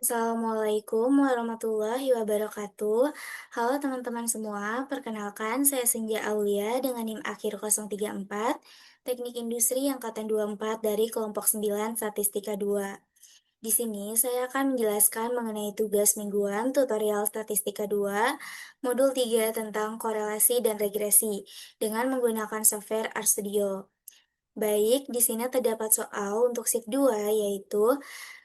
Assalamualaikum warahmatullahi wabarakatuh. Halo teman-teman semua, perkenalkan saya Senja Aulia dengan NIM akhir 034, Teknik Industri Angkatan 24 dari kelompok 9 Statistika 2. Di sini saya akan menjelaskan mengenai tugas mingguan tutorial Statistika 2, modul 3 tentang korelasi dan regresi dengan menggunakan software RStudio. Baik, di sini terdapat soal untuk shift 2, yaitu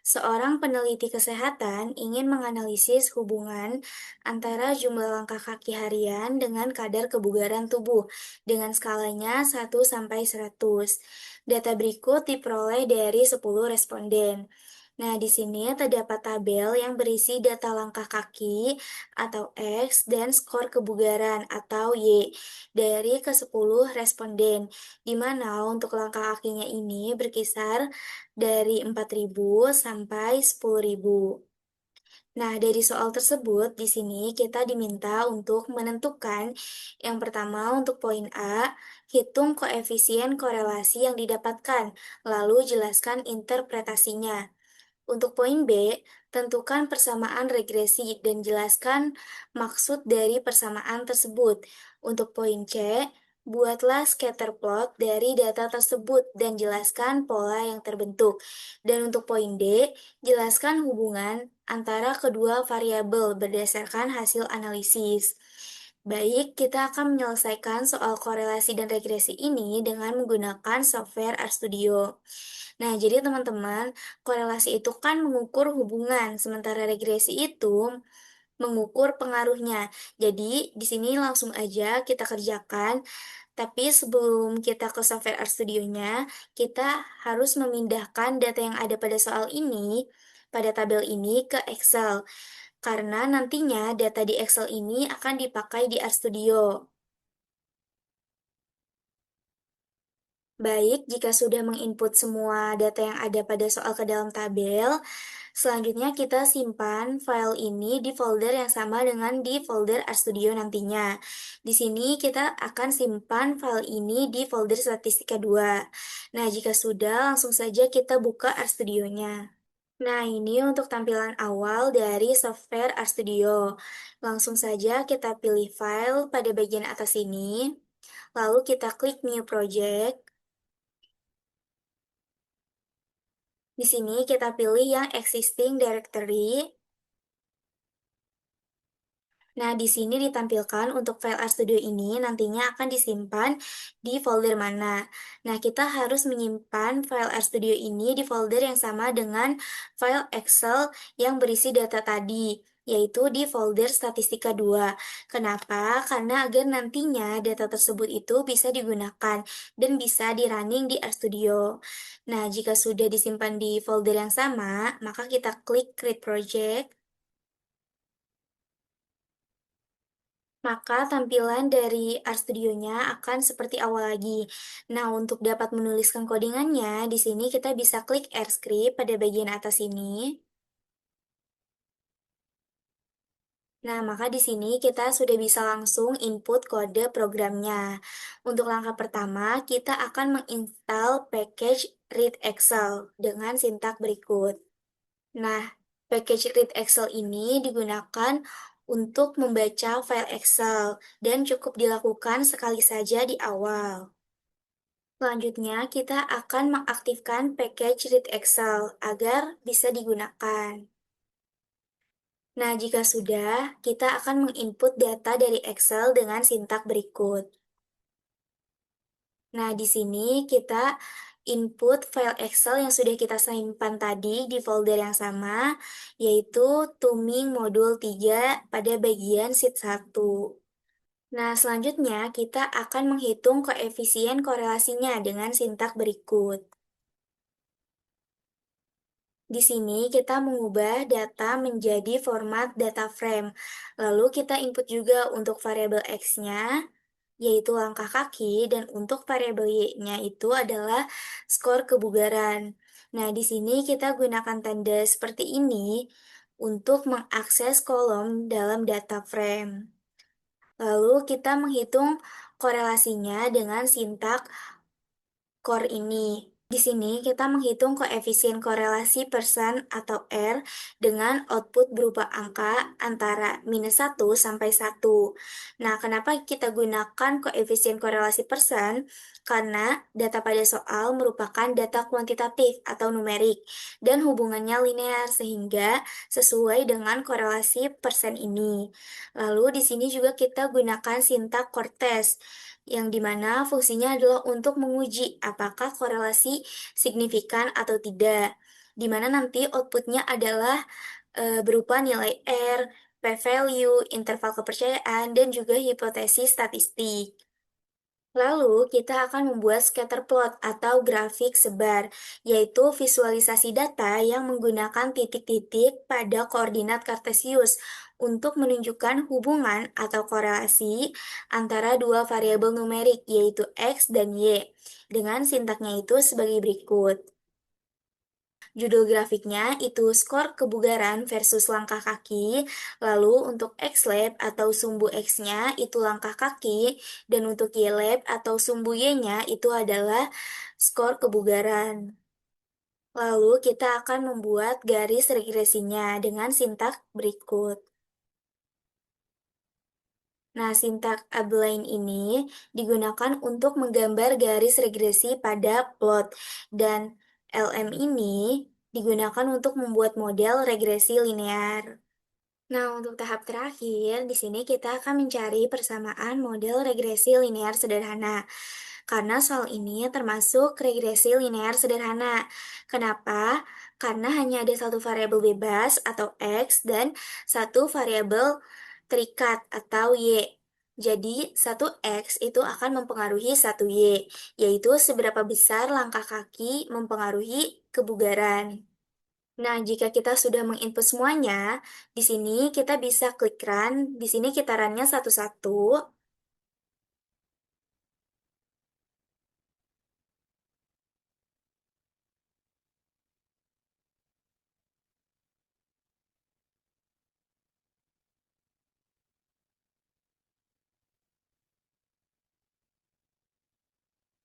seorang peneliti kesehatan ingin menganalisis hubungan antara jumlah langkah kaki harian dengan kadar kebugaran tubuh dengan skalanya 1 sampai 100. Data berikut diperoleh dari 10 responden. Nah, di sini terdapat tabel yang berisi data langkah kaki atau X dan skor kebugaran atau Y dari ke-10 responden, di mana untuk langkah kakinya ini berkisar dari 4.000 sampai 10.000. Nah, dari soal tersebut, di sini kita diminta untuk menentukan yang pertama untuk poin A, hitung koefisien korelasi yang didapatkan, lalu jelaskan interpretasinya. Untuk poin B, tentukan persamaan regresi dan jelaskan maksud dari persamaan tersebut. Untuk poin C, buatlah scatter plot dari data tersebut dan jelaskan pola yang terbentuk. Dan untuk poin D, jelaskan hubungan antara kedua variabel berdasarkan hasil analisis. Baik, kita akan menyelesaikan soal korelasi dan regresi ini dengan menggunakan software RStudio. Nah, jadi teman-teman, korelasi itu kan mengukur hubungan, sementara regresi itu mengukur pengaruhnya. Jadi, di sini langsung aja kita kerjakan, tapi sebelum kita ke software RStudio-nya, kita harus memindahkan data yang ada pada soal ini, pada tabel ini ke Excel, karena nantinya data di Excel ini akan dipakai di RStudio. Baik, jika sudah menginput semua data yang ada pada soal ke dalam tabel, selanjutnya kita simpan file ini di folder yang sama dengan di folder RStudio nantinya. Di sini kita akan simpan file ini di folder statistika 2. Nah, jika sudah, langsung saja kita buka RStudio-nya. Nah, ini untuk tampilan awal dari software RStudio. Langsung saja kita pilih file pada bagian atas ini, lalu kita klik New Project. Di sini kita pilih yang existing directory. Nah, di sini ditampilkan untuk file RStudio ini nantinya akan disimpan di folder mana. Nah, kita harus menyimpan file RStudio ini di folder yang sama dengan file Excel yang berisi data tadi, yaitu di folder statistika 2. Kenapa? Karena agar nantinya data tersebut itu bisa digunakan dan bisa di-running di RStudio. Nah, jika sudah disimpan di folder yang sama, maka kita klik Create Project. Maka tampilan dari RStudio-nya akan seperti awal lagi. Nah, untuk dapat menuliskan codingannya, di sini kita bisa klik Add Script pada bagian atas ini. Nah, maka di sini kita sudah bisa langsung input kode programnya. Untuk langkah pertama, kita akan menginstal package Read Excel dengan sintak berikut. Nah, package Read Excel ini digunakan untuk membaca file Excel dan cukup dilakukan sekali saja di awal. Selanjutnya, kita akan mengaktifkan package Read Excel agar bisa digunakan. Nah, jika sudah, kita akan menginput data dari Excel dengan sintak berikut. Nah, di sini kita input file Excel yang sudah kita simpan tadi di folder yang sama, yaitu Tuming Modul 3 pada bagian sheet 1. Nah, selanjutnya kita akan menghitung koefisien korelasinya dengan sintak berikut. Di sini kita mengubah data menjadi format data frame, lalu kita input juga untuk variabel X-nya, yaitu langkah kaki, dan untuk variabel Y-nya itu adalah skor kebugaran. Nah, di sini kita gunakan tanda seperti ini untuk mengakses kolom dalam data frame. Lalu kita menghitung korelasinya dengan sintak core ini. Di sini kita menghitung koefisien korelasi persen atau R dengan output berupa angka antara -1 sampai 1. Nah, kenapa kita gunakan koefisien korelasi persen? Karena data pada soal merupakan data kuantitatif atau numerik dan hubungannya linear sehingga sesuai dengan korelasi persen ini. Lalu di sini juga kita gunakan sintak Cortez yang dimana fungsinya adalah untuk menguji apakah korelasi signifikan atau tidak, di mana nanti outputnya adalah berupa nilai R, p-value, interval kepercayaan, dan juga hipotesis statistik. Lalu, kita akan membuat scatter plot atau grafik sebar, yaitu visualisasi data yang menggunakan titik-titik pada koordinat kartesius untuk menunjukkan hubungan atau korelasi antara dua variabel numerik, yaitu X dan Y, dengan sintaknya itu sebagai berikut. Judul grafiknya itu skor kebugaran versus langkah kaki, lalu untuk X-lab atau sumbu X-nya itu langkah kaki, dan untuk Y-lab atau sumbu Y-nya itu adalah skor kebugaran. Lalu kita akan membuat garis regresinya dengan sintak berikut. Nah, sintak abelain ini digunakan untuk menggambar garis regresi pada plot, dan LM ini digunakan untuk membuat model regresi linear. Nah, untuk tahap terakhir, di sini kita akan mencari persamaan model regresi linear sederhana. Karena soal ini termasuk regresi linear sederhana. Kenapa? Karena hanya ada satu variabel bebas atau X dan satu variabel terikat atau Y. Jadi, satu X itu akan mempengaruhi satu Y, yaitu seberapa besar langkah kaki mempengaruhi kebugaran. Nah, jika kita sudah menginput semuanya, di sini kita bisa klik run, di sini kita runnya satu-satu.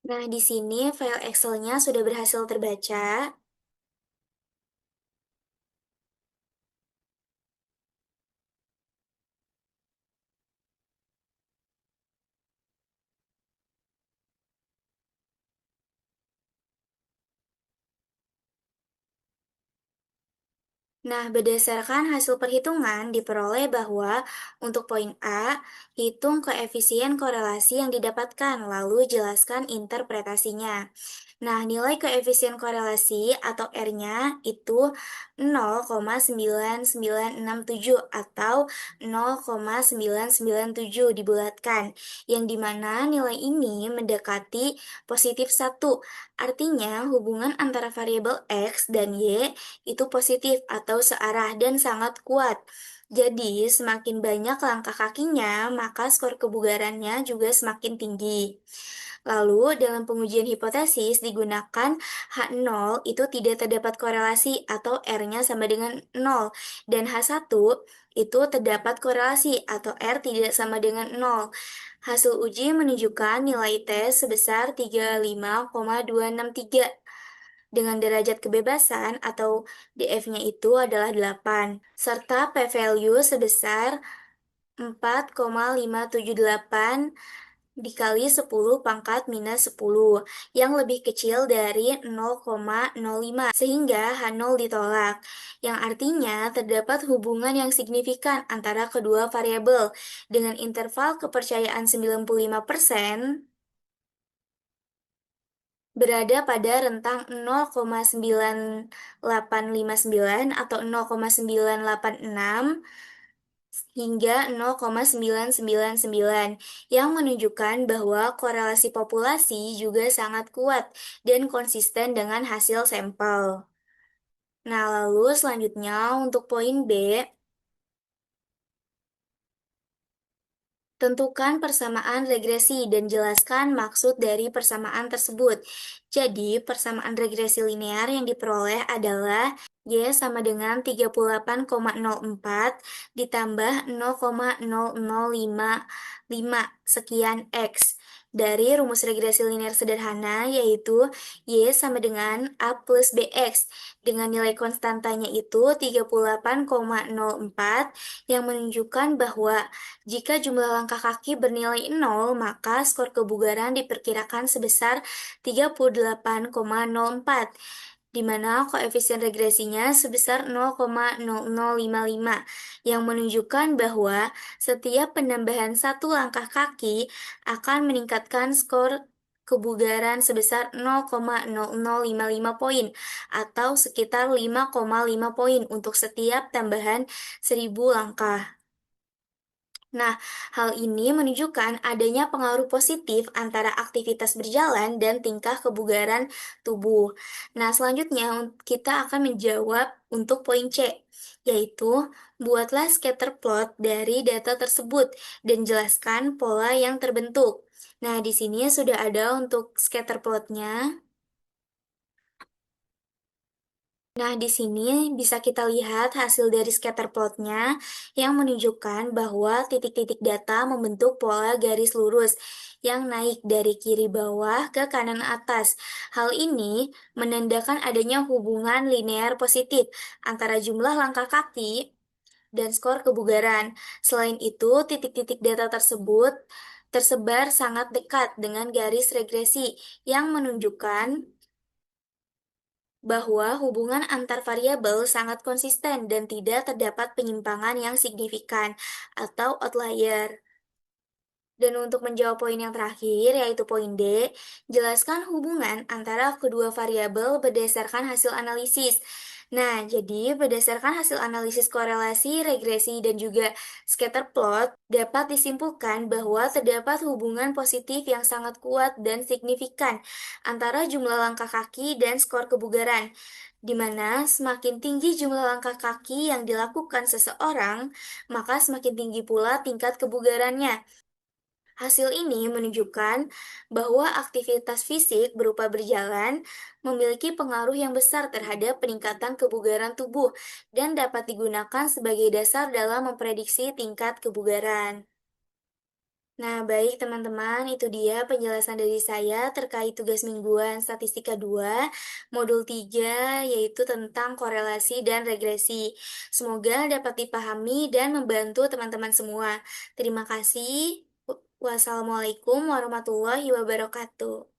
Nah, di sini file Excel-nya sudah berhasil terbaca. Nah, berdasarkan hasil perhitungan diperoleh bahwa untuk poin A, hitung koefisien korelasi yang didapatkan, lalu jelaskan interpretasinya. Nah, nilai koefisien korelasi atau R-nya itu 0,9967 atau 0,997 dibulatkan, yang dimana nilai ini mendekati +1. Artinya, hubungan antara variabel X dan Y itu positif atau searah dan sangat kuat. Jadi, semakin banyak langkah kakinya, maka skor kebugarannya juga semakin tinggi. Lalu, dalam pengujian hipotesis digunakan H0 itu tidak terdapat korelasi atau R-nya sama dengan 0, dan H1 itu terdapat korelasi atau R tidak sama dengan 0. Hasil uji menunjukkan nilai T sebesar 35,263 dengan derajat kebebasan atau DF-nya itu adalah 8, serta p-value sebesar 4,578 dikali 10 pangkat minus 10 yang lebih kecil dari 0,05 sehingga H0 ditolak, yang artinya terdapat hubungan yang signifikan antara kedua variabel dengan interval kepercayaan 95% berada pada rentang 0,9859 atau 0,986 hingga 0,999 yang menunjukkan bahwa korelasi populasi juga sangat kuat dan konsisten dengan hasil sampel. Nah, lalu selanjutnya untuk poin B, tentukan persamaan regresi dan jelaskan maksud dari persamaan tersebut. Jadi, persamaan regresi linear yang diperoleh adalah Y sama dengan 38,04 ditambah 0,0055 sekian X. dari rumus regresi linear sederhana, yaitu Y sama dengan A plus BX, dengan nilai konstantanya itu 38,04, yang menunjukkan bahwa jika jumlah langkah kaki bernilai 0, maka skor kebugaran diperkirakan sebesar 38,04, di mana koefisien regresinya sebesar 0,0055, yang menunjukkan bahwa setiap penambahan satu langkah kaki akan meningkatkan skor kebugaran sebesar 0,0055 poin atau sekitar 5,5 poin untuk setiap tambahan 1000 langkah. Nah, hal ini menunjukkan adanya pengaruh positif antara aktivitas berjalan dan tingkah kebugaran tubuh. Nah, selanjutnya kita akan menjawab untuk poin C, yaitu buatlah scatter plot dari data tersebut dan jelaskan pola yang terbentuk. Nah, di sini sudah ada untuk scatter plotnya. Nah, di sini bisa kita lihat hasil dari scatter plotnya yang menunjukkan bahwa titik-titik data membentuk pola garis lurus yang naik dari kiri bawah ke kanan atas. Hal ini menandakan adanya hubungan linear positif antara jumlah langkah kaki dan skor kebugaran. Selain itu, titik-titik data tersebut tersebar sangat dekat dengan garis regresi yang menunjukkan bahwa hubungan antar variabel sangat konsisten dan tidak terdapat penyimpangan yang signifikan atau outlier. Dan untuk menjawab poin yang terakhir, yaitu poin D, jelaskan hubungan antara kedua variabel berdasarkan hasil analisis. Nah, jadi berdasarkan hasil analisis korelasi, regresi, dan juga scatter plot, dapat disimpulkan bahwa terdapat hubungan positif yang sangat kuat dan signifikan antara jumlah langkah kaki dan skor kebugaran, di mana semakin tinggi jumlah langkah kaki yang dilakukan seseorang, maka semakin tinggi pula tingkat kebugarannya. Hasil ini menunjukkan bahwa aktivitas fisik berupa berjalan memiliki pengaruh yang besar terhadap peningkatan kebugaran tubuh dan dapat digunakan sebagai dasar dalam memprediksi tingkat kebugaran. Nah, baik teman-teman, itu dia penjelasan dari saya terkait tugas mingguan Statistika 2 Modul 3, yaitu tentang korelasi dan regresi. Semoga dapat dipahami dan membantu teman-teman semua. Terima kasih. Wassalamualaikum warahmatullahi wabarakatuh.